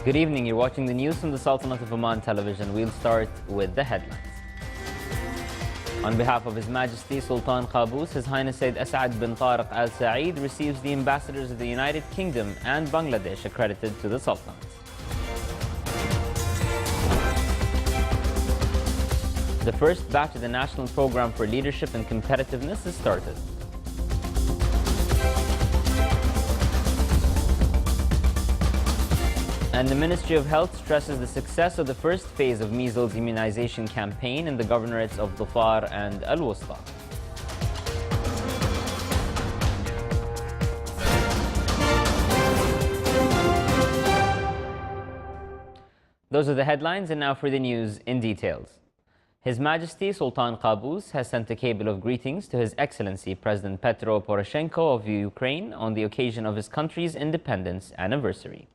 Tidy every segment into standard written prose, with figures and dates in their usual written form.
Good evening. You're watching the news from the Sultanate of Oman television. We'll start with the headlines. On behalf of His Majesty Sultan Qaboos, His Highness Sayyid As'ad bin Tariq Al Saeed receives the ambassadors of the United Kingdom and Bangladesh accredited to the Sultanate. The first batch of the National Program for Leadership and Competitiveness is started. And the Ministry of Health stresses the success of the first phase of measles immunization campaign in the governorates of Dhofar and Al-Wusta. Those are the headlines, and now for the news in details. His Majesty Sultan Qaboos has sent a cable of greetings to His Excellency President Petro Poroshenko of Ukraine on the occasion of his country's independence anniversary.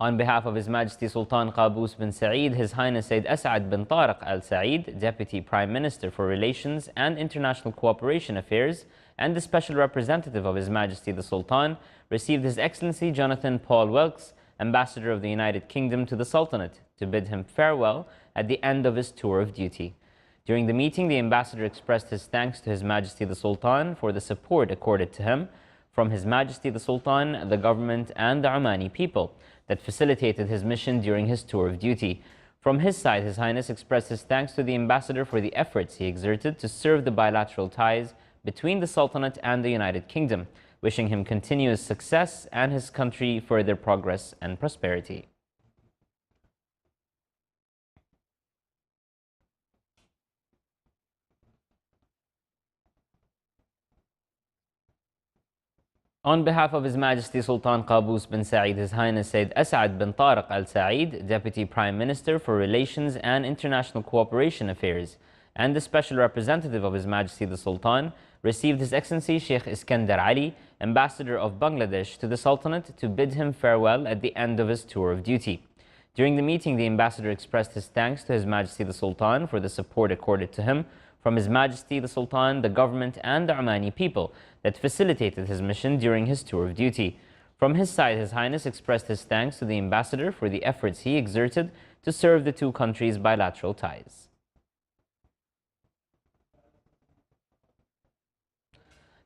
On behalf of His Majesty Sultan Qaboos bin Saeed, His Highness Sayyid As'ad bin Tariq Al Saeed, Deputy Prime Minister for Relations and International Cooperation Affairs and the Special Representative of His Majesty the Sultan, received His Excellency Jonathan Paul Wilkes, Ambassador of the United Kingdom to the Sultanate, to bid him farewell at the end of his tour of duty. During the meeting, the ambassador expressed his thanks to His Majesty the Sultan for the support accorded to him from His Majesty the Sultan, the government and the Omani people that facilitated his mission during his tour of duty. From his side, His Highness expressed his thanks to the ambassador for the efforts he exerted to serve the bilateral ties between the Sultanate and the United Kingdom, wishing him continuous success and his country further progress and prosperity. On behalf of His Majesty Sultan Qaboos bin Saeed, His Highness Sayyid As'ad bin Tariq Al Saeed, Deputy Prime Minister for Relations and International Cooperation Affairs, and the Special Representative of His Majesty the Sultan, received His Excellency Sheikh Iskandar Ali, Ambassador of Bangladesh to the Sultanate, to bid him farewell at the end of his tour of duty. During the meeting, the ambassador expressed his thanks to His Majesty the Sultan for the support accorded to him from His Majesty the Sultan, the government and the Omani people that facilitated his mission during his tour of duty. From his side, His Highness expressed his thanks to the ambassador for the efforts he exerted to serve the two countries' bilateral ties.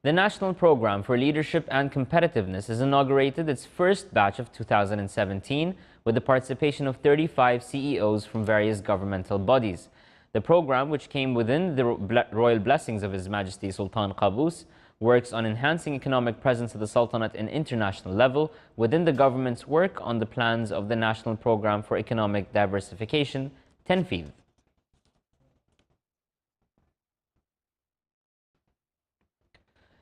The National Program for Leadership and Competitiveness has inaugurated its first batch of 2017 with the participation of 35 CEOs from various governmental bodies. The program, which came within the royal blessings of His Majesty Sultan Qaboos, works on enhancing economic presence of the Sultanate in international level within the government's work on the plans of the National Program for Economic Diversification, TENFID.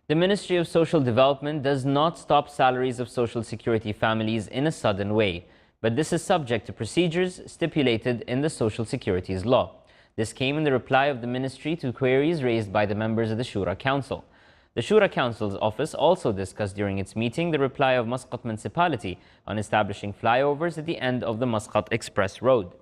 The Ministry of Social Development does not stop salaries of Social Security families in a sudden way, but this is subject to procedures stipulated in the Social Securities Law. This came in the reply of the Ministry to queries raised by the members of the Shura Council. The Shura Council's office also discussed during its meeting the reply of Muscat Municipality on establishing flyovers at the end of the Muscat Express Road.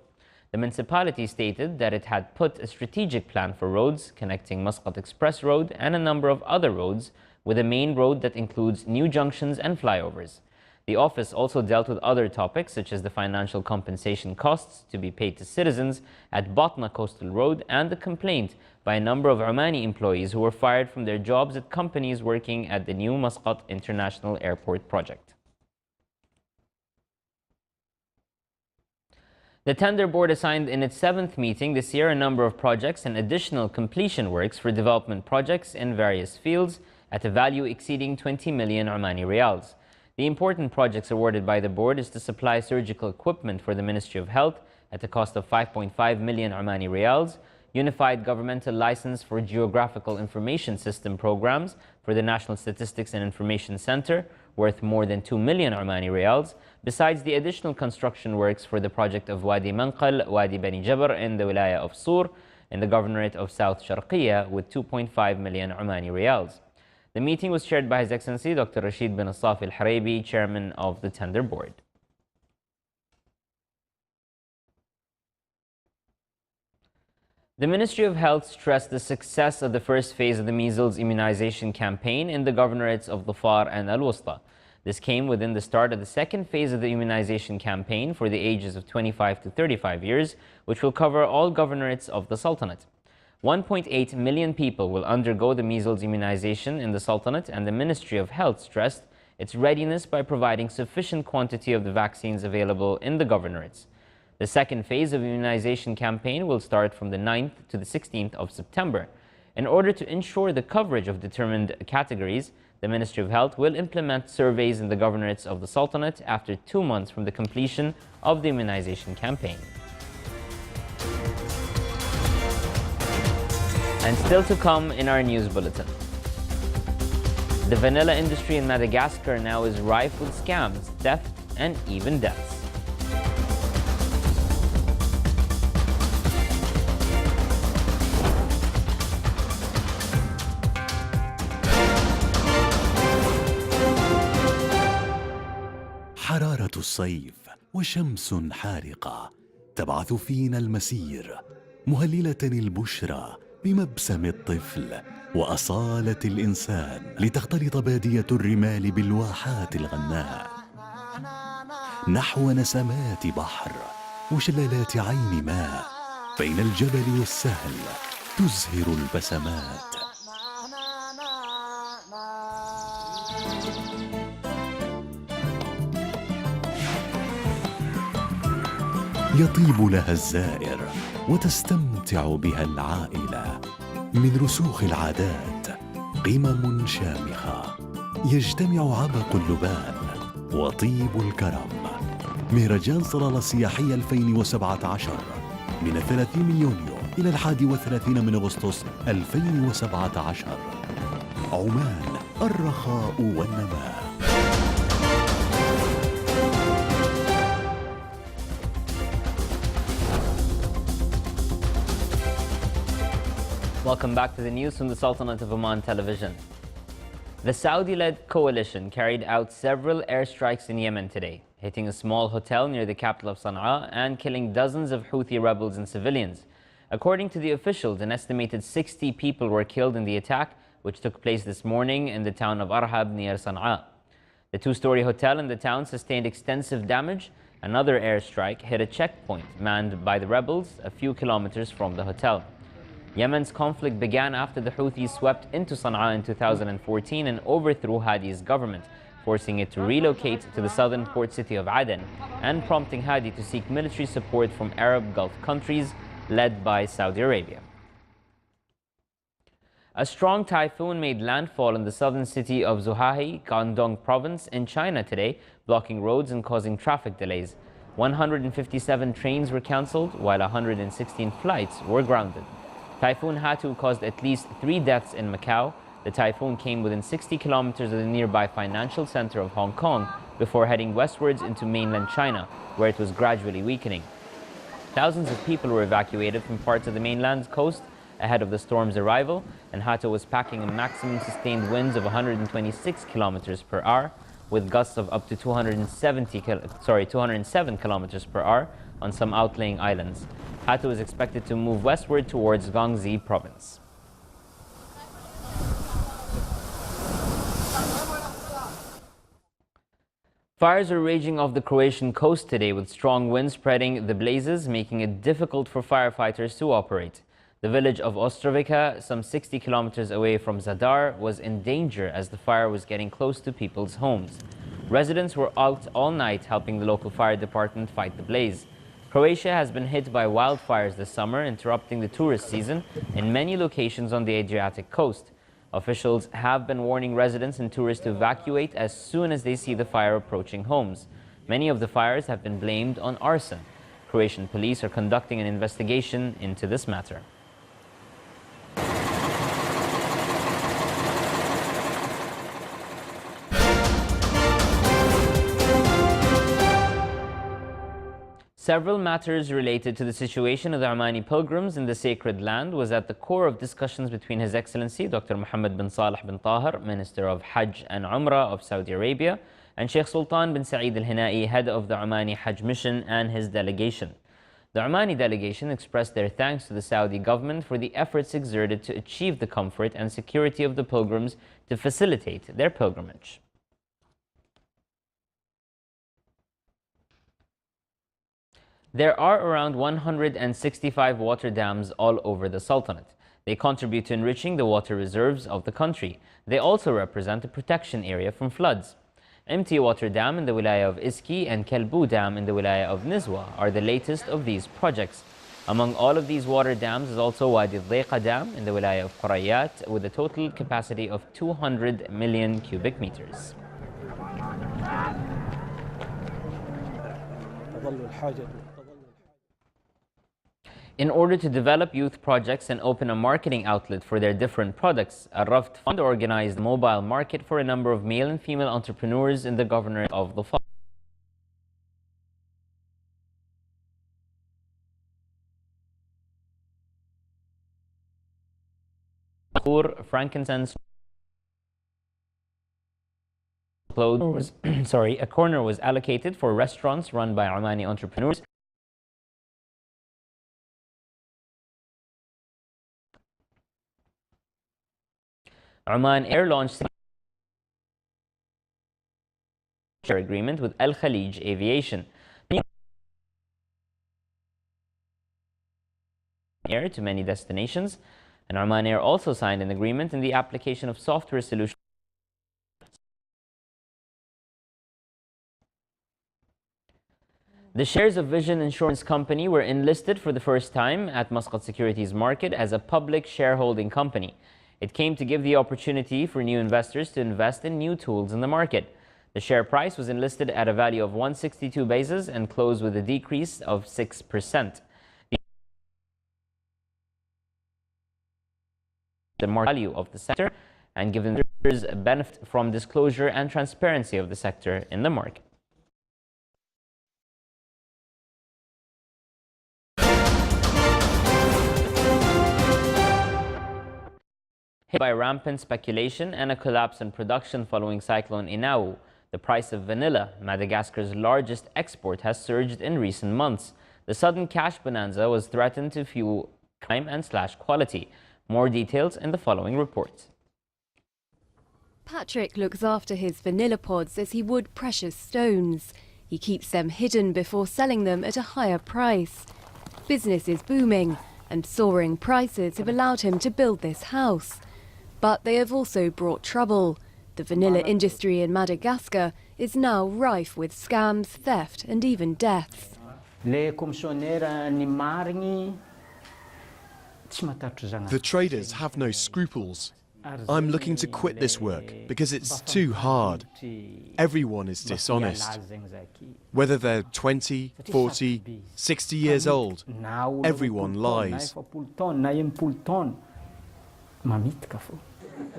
The municipality stated that it had put a strategic plan for roads connecting Muscat Express Road and a number of other roads with a main road that includes new junctions and flyovers. The office also dealt with other topics such as the financial compensation costs to be paid to citizens at Batna Coastal Road and the complaint by a number of Omani employees who were fired from their jobs at companies working at the new Muscat International Airport project. The Tender Board assigned in its 7th meeting this year a number of projects and additional completion works for development projects in various fields at a value exceeding 20 million Omani Riyals. The important projects awarded by the board is to supply surgical equipment for the Ministry of Health at a cost of 5.5 million Omani Riyals, unified governmental license for geographical information system programs for the National Statistics and Information Center, worth more than 2 million Omani Riyals, besides the additional construction works for the project of Wadi Manqal, Wadi Bani Jabr in the Wilaya of Sur, in the Governorate of South Sharqiya, with 2.5 million Omani Riyals. The meeting was chaired by His Excellency Dr. Rashid bin Safi Al-Haraibi, Chairman of the Tender Board. The Ministry of Health stressed the success of the first phase of the measles immunization campaign in the governorates of Dhofar and Al-Wusta. This came within the start of the second phase of the immunization campaign for the ages of 25 to 35 years, which will cover all governorates of the Sultanate. 1.8 million people will undergo the measles immunization in the Sultanate, and the Ministry of Health stressed its readiness by providing sufficient quantity of the vaccines available in the governorates. The second phase of immunization campaign will start from the 9th to the 16th of September. In order to ensure the coverage of determined categories, the Ministry of Health will implement surveys in the governorates of the Sultanate after 2 months from the completion of the immunization campaign. And still to come in our news bulletin. The vanilla industry in Madagascar now is rife with scams, theft, and even deaths. حرارة الصيف وشمس حارقة تبعث فينا المسير، مهللة البشرى بمبسم الطفل وأصالة الإنسان، لتختلط بادية الرمال بالواحات الغناء نحو نسمات بحر وشلالات عين ماء، بين الجبل والسهل تزهر البسمات. يطيب لها الزائر وتستمتع بها العائلة. من رسوخ العادات قمم شامخة، يجتمع عبق اللبان وطيب الكرم. مهرجان صلالة السياحية 2017 من 30 من يونيو إلى 31 من أغسطس 2017. عمان، الرخاء والنماء. Welcome back to the news from the Sultanate of Oman television. The Saudi-led coalition carried out several airstrikes in Yemen today, hitting a small hotel near the capital of Sana'a and killing dozens of Houthi rebels and civilians. According to the officials, an estimated 60 people were killed in the attack, which took place this morning in the town of Arhab near Sana'a. The two-story hotel in the town sustained extensive damage. Another airstrike hit a checkpoint manned by the rebels a few kilometers from the hotel. Yemen's conflict began after the Houthis swept into Sana'a in 2014 and overthrew Hadi's government, forcing it to relocate to the southern port city of Aden and prompting Hadi to seek military support from Arab Gulf countries led by Saudi Arabia. A strong typhoon made landfall in the southern city of Zhuhai, Guangdong province in China today, blocking roads and causing traffic delays. 157 trains were cancelled, while 116 flights were grounded. Typhoon Hatu caused at least 3 deaths in Macau. The typhoon came within 60 kilometers of the nearby financial center of Hong Kong before heading westwards into mainland China, where it was gradually weakening. Thousands of people were evacuated from parts of the mainland's coast ahead of the storm's arrival, and Hatu was packing a maximum sustained winds of 126 kilometers per hour, with gusts of up to 207 kilometers per hour on some outlying islands. Hatu is expected to move westward towards Guangxi province. Fires are raging off the Croatian coast today, with strong winds spreading the blazes, making it difficult for firefighters to operate. The village of Ostrovica, some 60 kilometers away from Zadar, was in danger as the fire was getting close to people's homes. Residents were out all night helping the local fire department fight the blaze. Croatia has been hit by wildfires this summer, interrupting the tourist season in many locations on the Adriatic coast. Officials have been warning residents and tourists to evacuate as soon as they see the fire approaching homes. Many of the fires have been blamed on arson. Croatian police are conducting an investigation into this matter. Several matters related to the situation of the Omani pilgrims in the sacred land was at the core of discussions between His Excellency Dr. Mohammed bin Saleh bin Tahir, Minister of Hajj and Umrah of Saudi Arabia, and Sheikh Sultan bin Saeed Al Hinai, head of the Omani Hajj mission, and his delegation. The Omani delegation expressed their thanks to the Saudi government for the efforts exerted to achieve the comfort and security of the pilgrims to facilitate their pilgrimage. There are around 165 water dams all over the Sultanate. They contribute to enriching the water reserves of the country. They also represent a protection area from floods. Empty Water Dam in the Wilaya of Iski and Kelbu Dam in the Wilaya of Nizwa are the latest of these projects. Among all of these water dams is also Wadi Dhaiqa Dam in the Wilaya of Qurayat with a total capacity of 200 million cubic meters. In order to develop youth projects and open a marketing outlet for their different products, a Raft Fund organized a mobile market for a number of male and female entrepreneurs in the governorate of the frankincense clothes. A corner was allocated for restaurants run by Omani entrepreneurs. Oman Air launched an agreement with Al Khalij Aviation Air to many destinations, and Oman Air also signed an agreement in the application of software solutions. The shares of Vision Insurance Company were enlisted for the first time at Muscat Securities Market as a public shareholding company. It came to give the opportunity for new investors to invest in new tools in the market. The share price was enlisted at a value of 162 basis and closed with a decrease of 6%. The market value of the sector and given investors a benefit from disclosure and transparency of the sector in the market. Hit by rampant speculation and a collapse in production following Cyclone Inau, the price of vanilla, Madagascar's largest export, has surged in recent months. The sudden cash bonanza was threatened to fuel crime and slash quality. More details in the following report. Patrick looks after his vanilla pods as he would precious stones. He keeps them hidden before selling them at a higher price. Business is booming, and soaring prices have allowed him to build this house. But they have also brought trouble. The vanilla industry in Madagascar is now rife with scams, theft and even deaths. The traders have no scruples. I'm looking to quit this work because it's too hard. Everyone is dishonest. Whether they're 20, 40, 60 years old, everyone lies.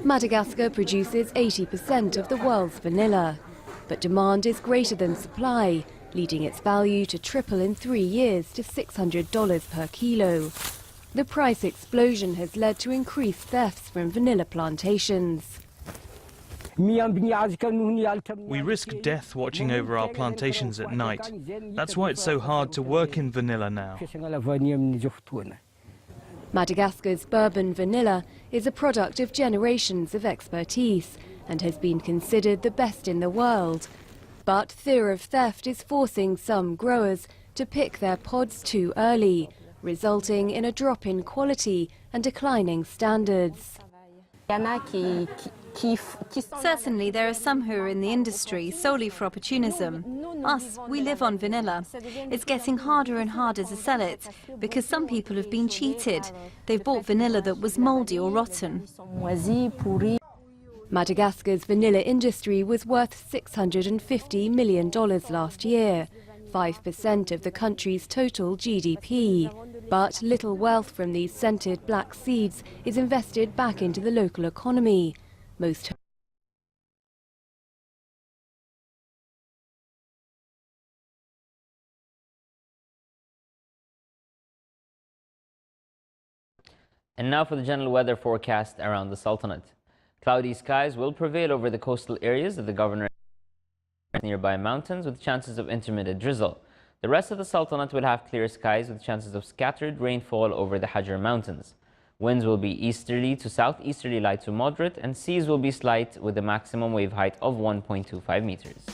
Madagascar produces 80% of the world's vanilla, but demand is greater than supply, leading its value to triple in 3 years to $600 per kilo. The price explosion has led to increased thefts from vanilla plantations. We risk death watching over our plantations at night. That's why it's so hard to work in vanilla now. Madagascar's bourbon vanilla is a product of generations of expertise and has been considered the best in the world. But fear of theft is forcing some growers to pick their pods too early, resulting in a drop in quality and declining standards. Certainly, there are some who are in the industry solely for opportunism. Us, we live on vanilla. It's getting harder and harder to sell it because some people have been cheated. They've bought vanilla that was mouldy or rotten. Madagascar's vanilla industry was worth $650 million last year, 5% of the country's total GDP. But little wealth from these scented black seeds is invested back into the local economy. Most And now for the general weather forecast around the Sultanate. Cloudy skies will prevail over the coastal areas of the governorate and nearby mountains with chances of intermittent drizzle. The rest of the Sultanate will have clear skies with chances of scattered rainfall over the Hajar Mountains. Winds will be easterly to southeasterly light to moderate, and seas will be slight with a maximum wave height of 1.25 meters.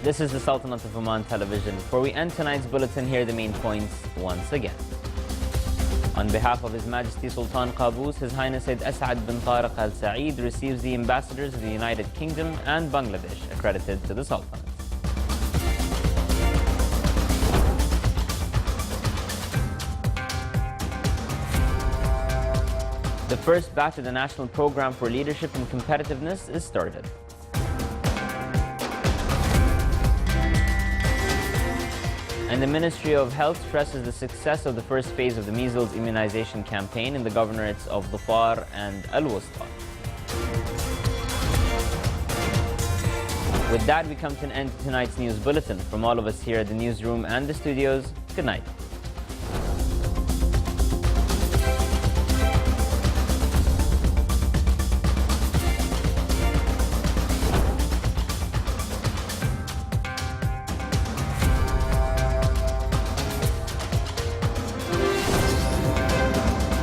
This is the Sultanate of Oman Television. Before we end tonight's bulletin, here are the main points once again. On behalf of His Majesty Sultan Qaboos, His Highness Sayyid As'ad bin Tariq Al Saeed receives the ambassadors of the United Kingdom and Bangladesh accredited to the Sultanate. The first batch of the National Programme for Leadership and Competitiveness is started. And the Ministry of Health stresses the success of the first phase of the measles immunization campaign in the governorates of Dhofar and Al-Wusta. With that, we come to an end to tonight's news bulletin. From all of us here at the newsroom and the studios, good night.